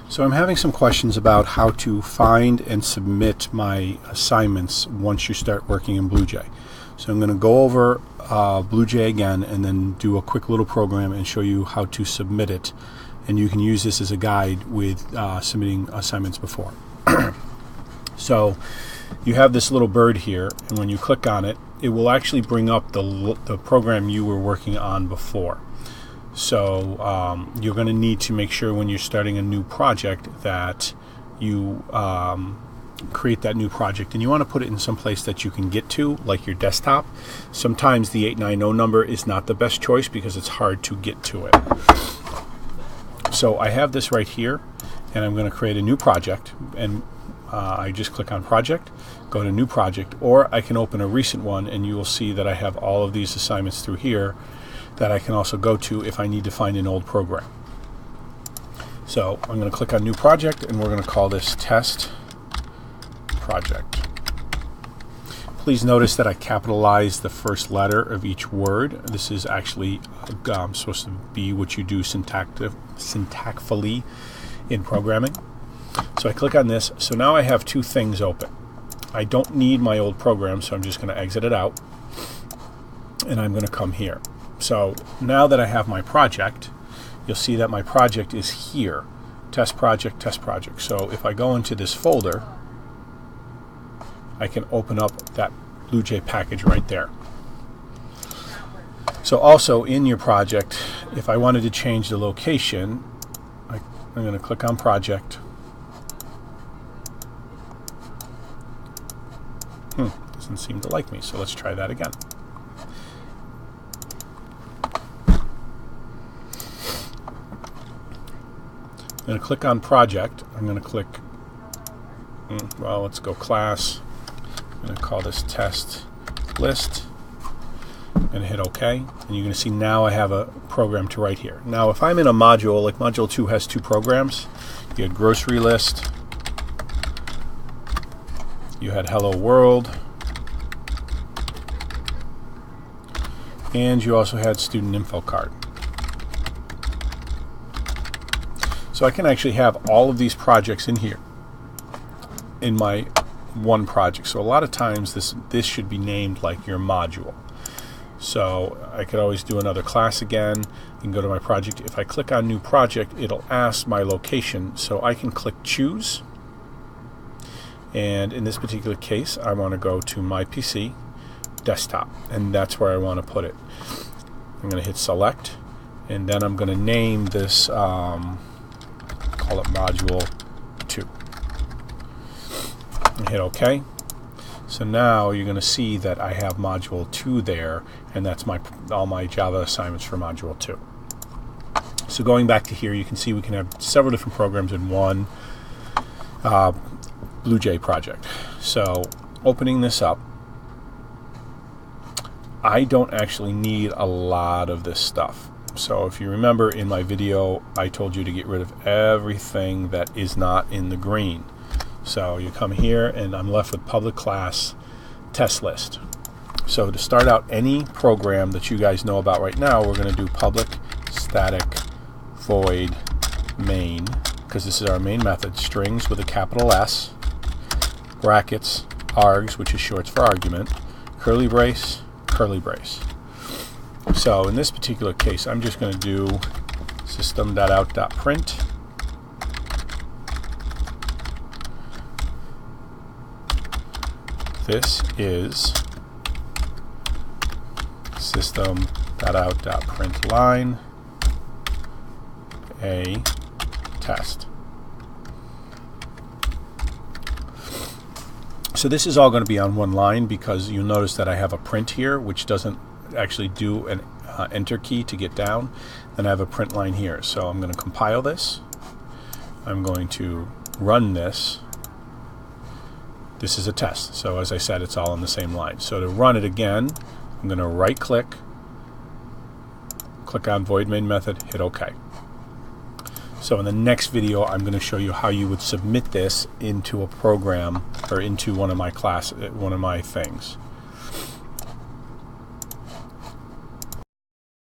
So I'm having some questions about how to find and submit my assignments once you start working in BlueJ. So I'm going to go over BlueJ again and then do a quick little program and show you how to submit it. And you can use this as a guide with submitting assignments before. So you have this little bird here, and when you click on it, it will actually bring up the program you were working on before. So you're going to need to make sure when you're starting a new project that you create that new project, and you want to put it in some place that you can get to, like your desktop. Sometimes the 890 number is not the best choice because it's hard to get to it. So I have this right here, and I'm going to create a new project, and I just click on project, go to new project, or I can open a recent one, and you will see that I have all of these assignments through here that I can also go to if I need to find an old program. So I'm going to click on new project, and we're going to call this test project. Please notice that I capitalized the first letter of each word. This is actually supposed to be what you do syntactically in programming. So I click on this. So now I have two things open. I don't need my old program, so I'm just going to exit it out, and I'm going to come here. So now that I have my project, you'll see that my project is here, test project, test project. So if I go into this folder, I can open up that BlueJ package right there. So also in your project, if I wanted to change the location, I'm going to click on project. Doesn't seem to like me, so let's try that again. I'm going to click on project. I'm going to click, well, let's go class. I'm going to call this test list. I'm going to hit OK. And you're going to see now I have a program to write here. Now, if I'm in a module, like Module 2 has two programs. You had grocery list. You had hello world. And you also had student info card. So I can actually have all of these projects in here in my one project. So a lot of times this should be named like your module. So I could always do another class again and go to my project. If I click on new project, it'll ask my location. So I can click choose. And in this particular case, I want to go to my PC, desktop, and that's where I want to put it. I'm going to hit select, and then I'm going to name this, call it module 2. And hit OK. So now you're going to see that I have module 2 there, and that's all my Java assignments for module 2. So going back to here, you can see we can have several different programs in one BlueJ project. So opening this up, I don't actually need a lot of this stuff. So if you remember in my video, I told you to get rid of everything that is not in the green. So you come here, and I'm left with public class test list. So to start out any program that you guys know about right now, we're going to do public static void main, because this is our main method, strings with a capital S, brackets, args, which is short for argument, curly brace, curly brace. So in this particular case, I'm just going to do system.out.print. This is system.out.println a test. So this is all going to be on one line because you'll notice that I have a print here, which doesn't actually do an enter key to get down. Then I have a print line here. So I'm going to compile this. I'm going to run this. This is a test. So as I said, it's all on the same line. So to run it again, I'm going to right click, click on void main method, hit OK. So in the next video, I'm going to show you how you would submit this into a program or into one of my things.